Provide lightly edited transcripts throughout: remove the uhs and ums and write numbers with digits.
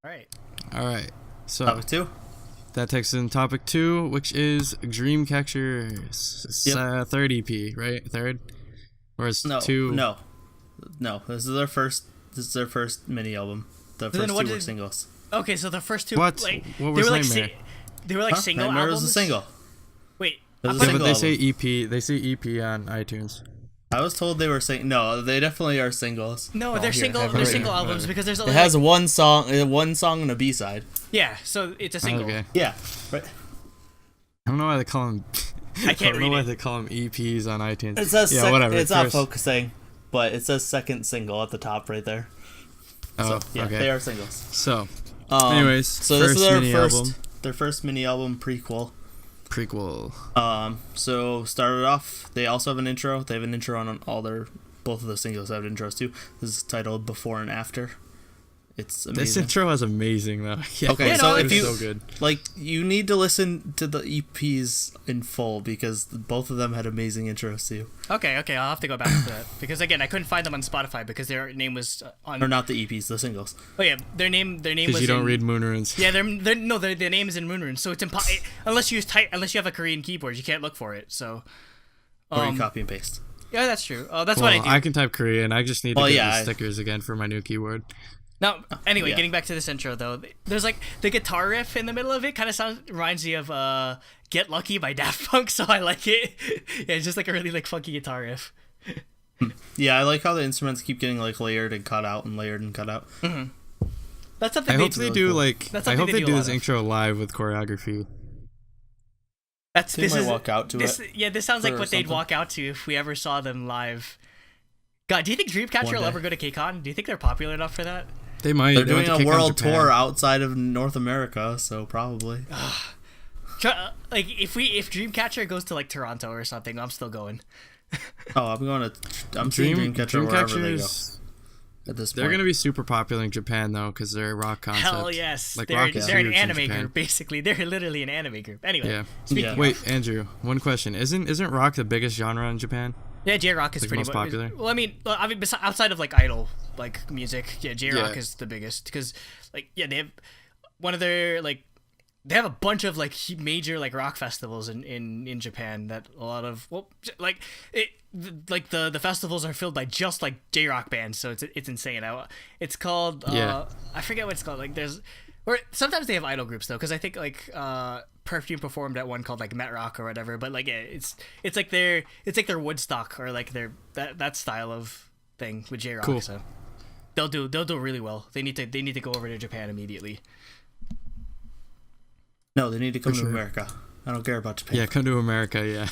All right. All right. So Topic 2. that takes us in topic 2, which is Dreamcatcher's third EP, right? Third, or is No, 2? no. This is their first. This is their first mini album. The then first what two were did- singles. Okay, so the first two, What? like, What they was were like Nightmare? they were like Huh? single Nightmare albums. was a single. Wait, It was a Yeah, single but they say album. EP. They say EP on iTunes. I was told they were saying no. They definitely are singles. no, Oh, they're here, single. have it They're right single here. albums because there's It only has like, one song and a B side. yeah, so it's a single. Okay. Yeah, right. I don't know why they call them. I can't don't know read why it. they call them EPs on iTunes. It says whatever. It's not first- focusing, but it says second single at the top right there. Oh, So yeah, okay. they are singles. So, Um, anyways, so this is first their mini first album. their first mini album Prequel. Prequel. So started off. They also have an intro. They have an intro on both of the singles have intros too. This is titled Before and After. It's amazing. This intro is amazing, though. Yeah, Okay, Yeah, so no, if it's you so good. like, you need to listen to the EPs in full because both of them had amazing intros too. Okay, I'll have to go back to that because again, I couldn't find them on Spotify because their name was on. Or not the EPs, the singles. Oh yeah, their name Because was. you don't in, read Moon Runes. Yeah, their name is in Moon Runes, so it's impossible unless you have a Korean keyboard, you can't look for it. So. Or you copy and paste. Yeah, that's true. That's Well, what I do. I can type Korean. I just need to Well, get yeah, the stickers again for my new keyboard. Now, anyway, yeah. getting back to this intro though, there's like the guitar riff in the middle of it kind of reminds me of "Get Lucky" by Daft Punk, so I like it. Yeah, it's just like a really like funky guitar riff. Yeah, I like how the instruments keep getting like layered and cut out and layered and cut out. That's something I hope they they really do cool. like. That's I something hope they they do do a this lot of. intro live with choreography. They might walk out to this, it Yeah, this sounds like or what they'd something. walk out to if we ever saw them live. God, do you think Dreamcatcher One will day. ever go to KCON? Do you think they're popular enough for that? They might. They're They went doing to a kick on world Japan. tour outside of North America, so probably. Like if Dreamcatcher goes to like Toronto or something, I'm still going. I'm seeing Dreamcatcher wherever they go. Dreamcatchers. At this point, They're gonna be super popular in Japan though, because they're a rock concept. Hell yes, Like they're rock is an huge in anime Japan. group basically. They're literally an anime group. Anyway, Yeah. speaking Yeah. Wait, Andrew. One question: Isn't rock the biggest genre in Japan? Yeah, J-Rock is Like, pretty most popular? Well, I mean, outside of like idol like music, yeah, J-Rock Yeah. is the biggest because like yeah, they have one of their like they have a bunch of like major like rock festivals in Japan that a lot of like the festivals are filled by just like J-Rock bands, so it's insane. It's called Yeah. I forget what it's called. Like or sometimes they have idol groups though, because I think like Perfume performed at one called like Met Rock or whatever. But like yeah, it's like their Woodstock or like their that style of thing with J Rock. Cool. So they'll do really well. They need to go over to Japan immediately. No, they need to come For to sure. America. I don't care about Japan. Yeah, come to America. Yeah.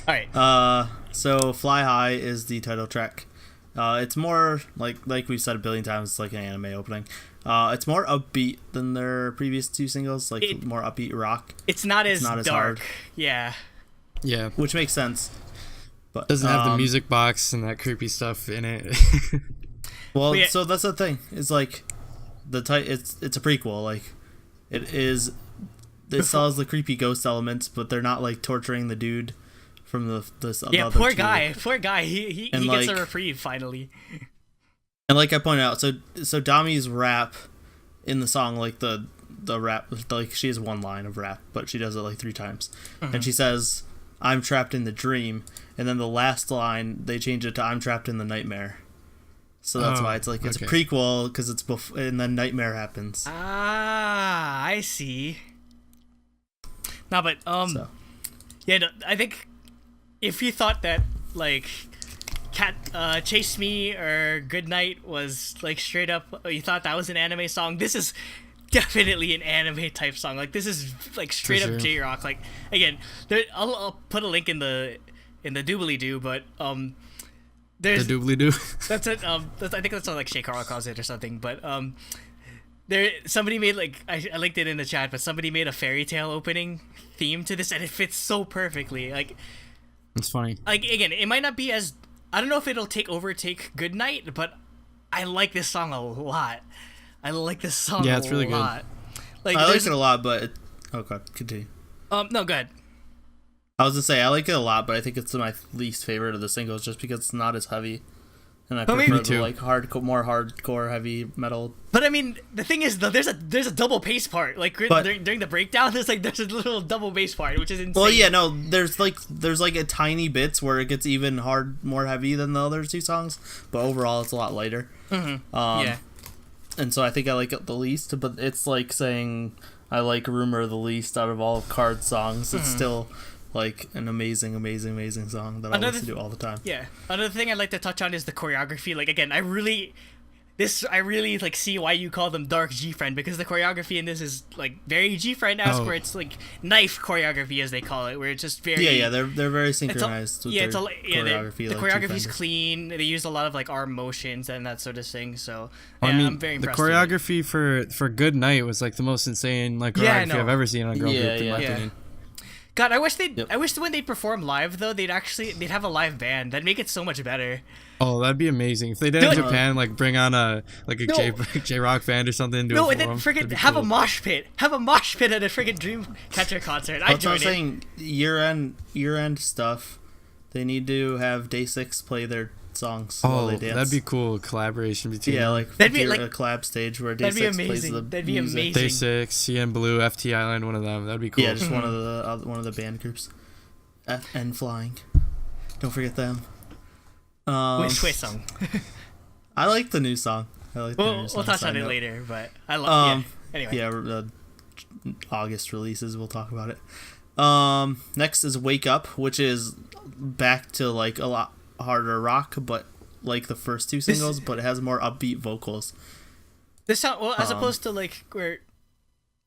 All right. So Fly High is the title track. It's more like we've said a billion times, it's like an anime opening. It's more upbeat than their previous two singles, like more upbeat rock, It's not as not as dark. hard. Yeah. Yeah. which makes sense. But Doesn't have the music box and that creepy stuff in it. Well, Yeah. so that's the thing. It's like it's a prequel. Like it is. It still has the creepy ghost elements, but they're not like torturing the dude from the Yeah. other Poor two. guy. He And, gets a like- reprieve finally. And like I pointed out, so Dami's rap in the song, like the rap, like she has one line of rap, but she does it like 3 times, and she says, "I'm trapped in the dream," and then the last line they change it to "I'm trapped in the nightmare." So that's Oh, why it's like it's okay. a prequel because it's and then nightmare happens. Ah, I see. No, but So yeah, no, I think if you thought that like Chase Me or Good Night was like straight up, you thought that was an anime song, this is definitely an anime type song. Like this is like straight sure. up J-Rock. Like again, I'll put a link in the doobly doo, but the there's doobly doo. that's it. I think that's what like Shay Carl calls it or something. But somebody made like I linked it in the chat, but somebody made a fairy tale opening theme to this, and it fits so perfectly. Like It's funny. again, it might not be as I don't know if it'll take Good Night, but I like this song a lot. I like this song. Yeah, it's really good. lot. Like I like there's it a lot, but okay, continue. no, go ahead. I was gonna say I like it a lot, but I think it's my least favorite of the singles just because it's not as heavy and I But prefer maybe- the like more hardcore heavy metal. But I mean, the thing is though, there's a double bass part. Like But- during the breakdown, there's a little double bass part, which is insane. Well, yeah, no, there's like a tiny bits where it gets even more heavy than the other two songs, but overall it's a lot lighter. Yeah. And so I think I like it the least, but it's like saying I like Rumor the least out of all of Card's songs. It's still like an amazing song that I listen to all the time. Yeah. Another thing I'd like to touch on is the choreography. Like again, I really like see why you call them dark G-Friend, because the choreography in this is like very G-Friend-esque, where it's like knife choreography as they call it, where it's just very They're very synchronized with their choreography. The choreography's clean. They use a lot of like arm motions and that sort of thing. So I mean, I'm very the impressed with it. choreography for Good Night was like the most insane like choreography I've ever seen on a girl group in my opinion. God, I wish when they perform live though, they'd have a live band. That'd make it so much better. Oh, that'd be amazing if they did in Japan. Like bring on a J-rock band or something. No, and then friggin' have a mosh pit. Have a mosh pit at a friggin' Dreamcatcher concert. That's what I'm saying. Year-end stuff. They need to have Day 6 play their songs while they dance. That'd be cool. Collaboration between that'd be like a collab stage where Day 6 plays the That'd be music. amazing. Day 6, CN Blue, FT Island, one of them. That'd be cool. Yeah, just one of the band groups. FN Flying. Don't forget them. Which song? I like the new song. We'll touch on it later, but I love. Anyway. Yeah, August releases. We'll talk about it. Next is Wake Up, which is back to like a lot harder rock, but like the first two singles, but it has more upbeat vocals. This sound as opposed to like where,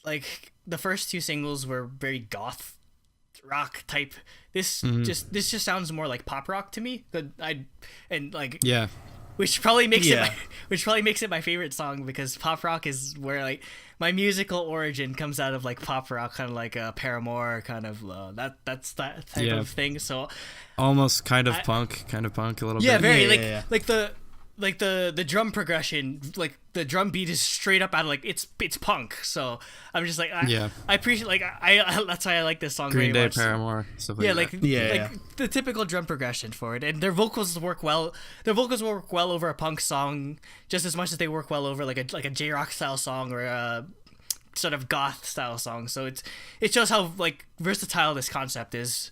like the first two singles were very goth rock type. This just sounds more like pop rock to me. Which probably makes it my favorite song, because pop rock is where like my musical origin comes out of, like pop rock, kind of like a Paramore kind of that's that type of thing. So almost kind of punk a little bit. Yeah, very like the drum progression, like the drum beat is straight up out of like it's punk. So I'm just like I appreciate like I that's why I like this song Green very Day, much. Paramore, stuff like that. The typical drum progression for it, and their vocals work well. Their vocals work well over a punk song just as much as they work well over like a J-rock style song or a sort of goth style song. So it shows how like versatile this concept is.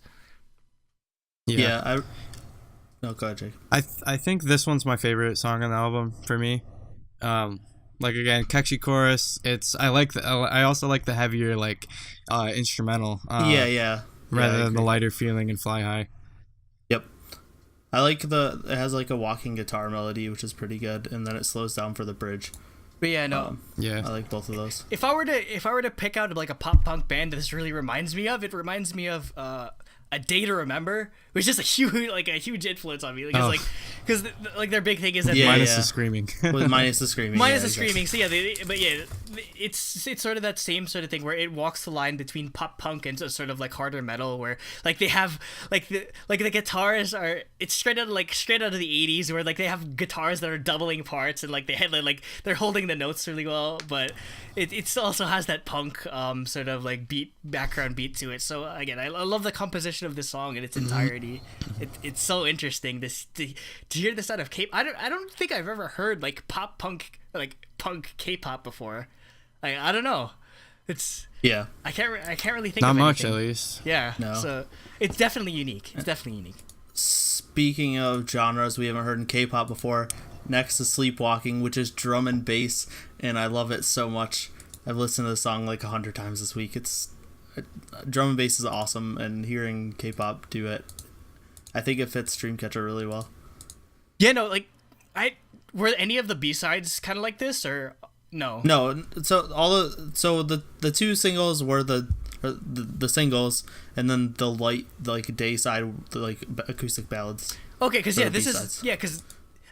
No, go ahead, Jake. I think this one's my favorite song on the album for me. Like again, catchy chorus. I also like the heavier like instrumental. Rather than the lighter feeling and Fly High. Yep. I like it has like a walking guitar melody, which is pretty good, and then it slows down for the bridge. But yeah, no. I like both of those. If I were to pick out like a pop punk band that this really reminds me of, A Day to Remember, which is a huge influence on me, because their big thing is that minus the screaming. Minus the screaming. Minus the screaming. So it's sort of that same sort of thing where it walks the line between pop punk and sort of like harder metal, where like they have the guitars are it's straight out of the 80s, where like they have guitars that are doubling parts and like they're holding the notes really well, but it also has that punk sort of like background beat to it. So again, I love the composition of this song in its entirety. It's so interesting to hear this out of K-pop. I don't think I've ever heard like pop punk, like punk K-pop before. Like I don't know. I can't really think not of much anything. At least. Yeah. No. So it's definitely unique. Speaking of genres we haven't heard in K-pop before, next is Sleepwalking, which is drum and bass, and I love it so much. I've listened to the song like 100 times this week. Drum and bass is awesome, and hearing K-pop do it, I think it fits Dreamcatcher really well. Yeah, no, like were any of the B-sides kind of like this, or no? No, so the two singles were the singles, and then the light like day side, the like acoustic ballads. Okay, because B-sides. because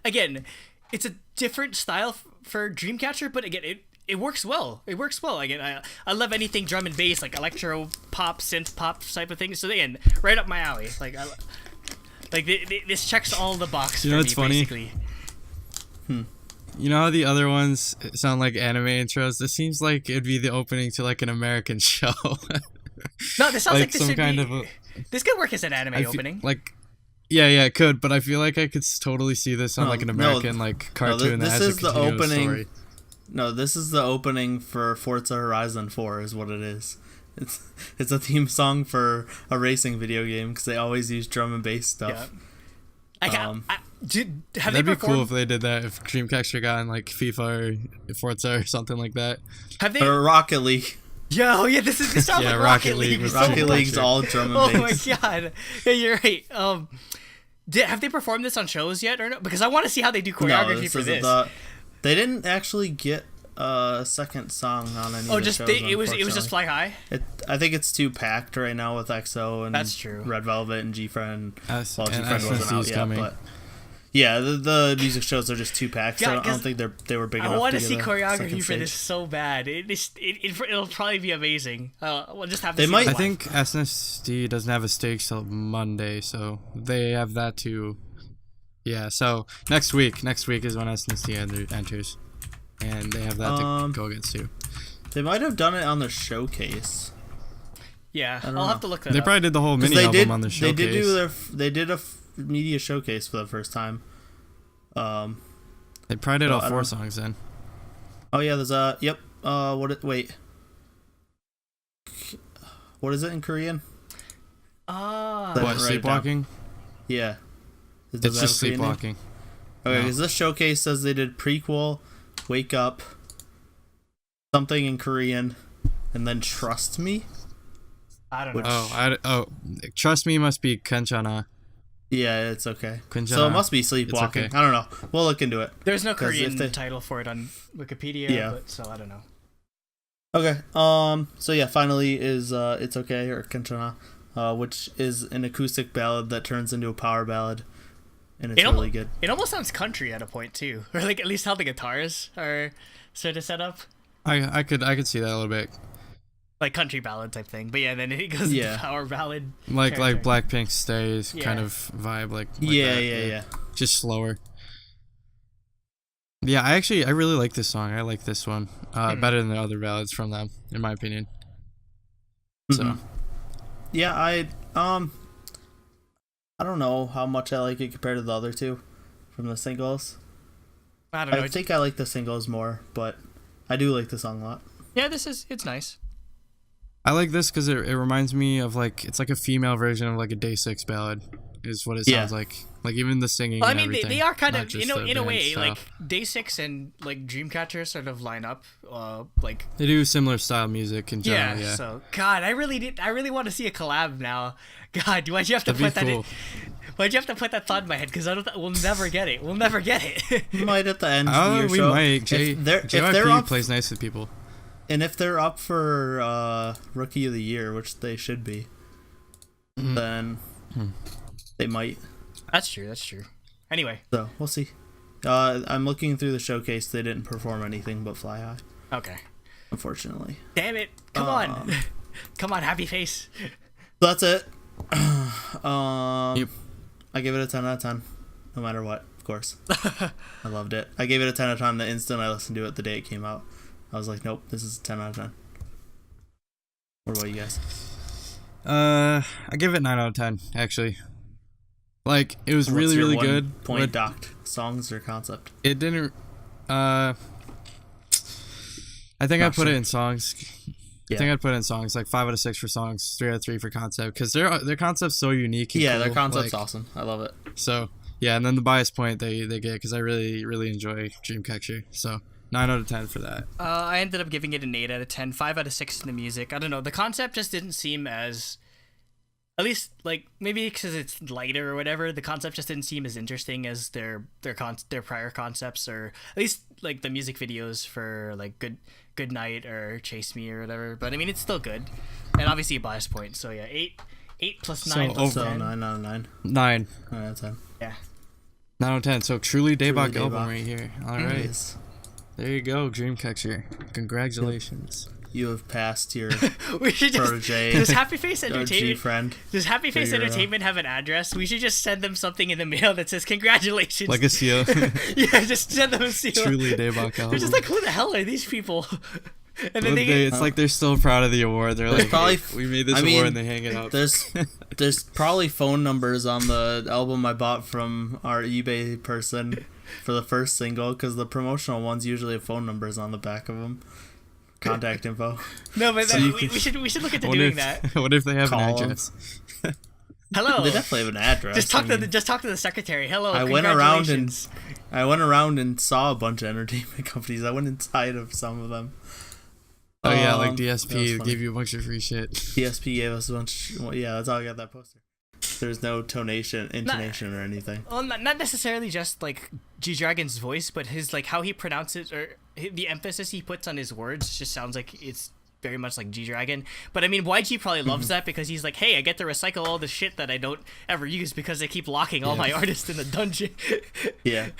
again, it's a different style for Dreamcatcher, but again, it works well. It works well. Again, I love anything drum and bass, like electro pop, synth pop type of thing. So again, right up my alley. This checks all the boxes. You know what's funny? Basically. You know how the other ones sound like anime intros? This seems like it'd be the opening to like an American show. No, this sounds like this some should kind be. of This could work as an anime opening. Like, Yeah, it could, but I feel like I could totally see this on like an American like cartoon that has a continuous story. No, this is the opening for Forza Horizon 4 is what it is. It's a theme song for a racing video game because they always use drum and bass stuff. Yeah. That'd be cool if they did that, if Dreamcatcher got in like FIFA or Forza or something like that. Have they? Or Rocket League. Yeah, this sounds like Rocket League. Rocket League's all drum and bass. Oh my god. Yeah, you're right. Have they performed this on shows yet or no? Because I want to see how they do choreography for this. They didn't actually get a second song on any of the shows. It was just Fly High? I think it's too packed right now with EXO and that's true. Red Velvet and G-Friend. Well, G-Friend wasn't out yet, but yeah, the music shows are just too packed. So I don't think they were big enough. I want to see choreography for this so bad. It'll probably be amazing. We'll just have to see. I think SNSD doesn't have a stage till Monday, so they have that too. Yeah, so next week is when SNSD enters, and they have that to go against too. They might have done it on the showcase. Yeah, I'll have to look that up. They probably did the whole mini album on the showcase. They did a media showcase for the first time. They probably did all 4 songs then. Oh yeah, there's wait. What is it in Korean? Sleepwalking? Yeah. It's just Sleepwalking. Okay, because this showcase says they did Prequel, Wake Up, something in Korean, and then Trust Me. I don't know. Trust Me must be Kanchana. Yeah, it's okay. Kanchana. So it must be Sleepwalking. Okay. I don't know. We'll look into it. There's no Korean title for it on Wikipedia, so I don't know. Okay. So yeah, finally is It's Okay, or Kanchana, which is an acoustic ballad that turns into a power ballad. And it's really good. It almost sounds country at a point too, or like at least how the guitars are sort of set up. I could see that a little bit, like country ballad type thing. But yeah, then it goes into power ballad. Like Blackpink Stays kind of vibe, like yeah. Just slower. Yeah, I really like this song. I like this one better than the other ballads from them, in my opinion. So, yeah, I don't know how much I like it compared to the other two from the singles. I don't know. I think I like the singles more, but I do like the song a lot. Yeah, it's nice. I like this because it reminds me of it's like a female version of like a Day 6 ballad, is what it sounds like. Like even the singing. Well, I mean, they are kind of in a way style. like Day 6 and like Dreamcatcher sort of line up. Like they do similar style music in general. Yeah. So God, I really want to see a collab now. God, why'd you have to put that in? Why'd you have to put that thought in my head? Because we'll never get it. We'll never get it. We might at the end of your we show. Might. JYP plays nice with people. And if they're up for Rookie of the Year, which they should be, then they might. That's true. Anyway. So, we'll see. I'm looking through the showcase. They didn't perform anything but Fly High. Okay. Unfortunately. Damn it. Come on. Come on, happy face. That's it. I give it a 10 out of 10. No matter what, of course. I loved it. I gave it a 10 out of 10 the instant I listened to it the day it came out. I was like, nope, this is a 10 out of 10. What about you guys? I give it 9 out of 10, actually. Like, it was really, really good. Point docked songs or concept? It didn't. I think I put it in songs. Yeah. I think I'd put it in songs, like 5 out of 6 for songs, 3 out of 3 for concept, because their concept's so unique. And cool. Their concept's awesome. I love it. So yeah, and then the bias point they get, because I really, really enjoy Dreamcatcher. So 9 out of 10 for that. I ended up giving it an 8 out of 10, 5 out of 6 in the music. I don't know. The concept just didn't seem as, at least like maybe because it's lighter or whatever. The concept just didn't seem as interesting as their prior concepts, or at least like the music videos for like Good Night or Chase Me or whatever. But I mean, it's still good, and obviously a bias point. So yeah, 8 plus 9 plus 10. 9 out of 9. 9 out of 10. Yeah. 9 out of 10. So truly Daebak album right here. All right. Yes. There you go, Dreamcatcher. Congratulations. You have passed your we should protege. Does Happy Face Entertainment friend? Does Happy Face Entertainment have an address? We should just send them something in the mail that says congratulations. Like a seal. Yeah, just send them a seal. Truly Daebak album. They're just like, who the hell are these people? And then it's like they're still proud of the award. They're like, probably, hey, we made this award, and they hang it up. There's probably phone numbers on the album I bought from our eBay person for the first single, because the promotional ones usually have phone numbers on the back of them. Contact info. No, but we should look into doing that. What if they have an address? Hello. They definitely have an address. Just talk to the secretary. Hello. I went around and saw a bunch of entertainment companies. I went inside of some of them. Oh yeah, like DSP gave you a bunch of free shit. DSP gave us a bunch. Well, yeah, that's how I got that poster. There's no intonation or anything. Well, not necessarily just like G-Dragon's voice, but his like how he pronounces or the emphasis he puts on his words just sounds like it's very much like G-Dragon. But I mean, YG probably loves that because he's like, hey, I get to recycle all the shit that I don't ever use because they keep locking all my artists in the dungeon. Yeah.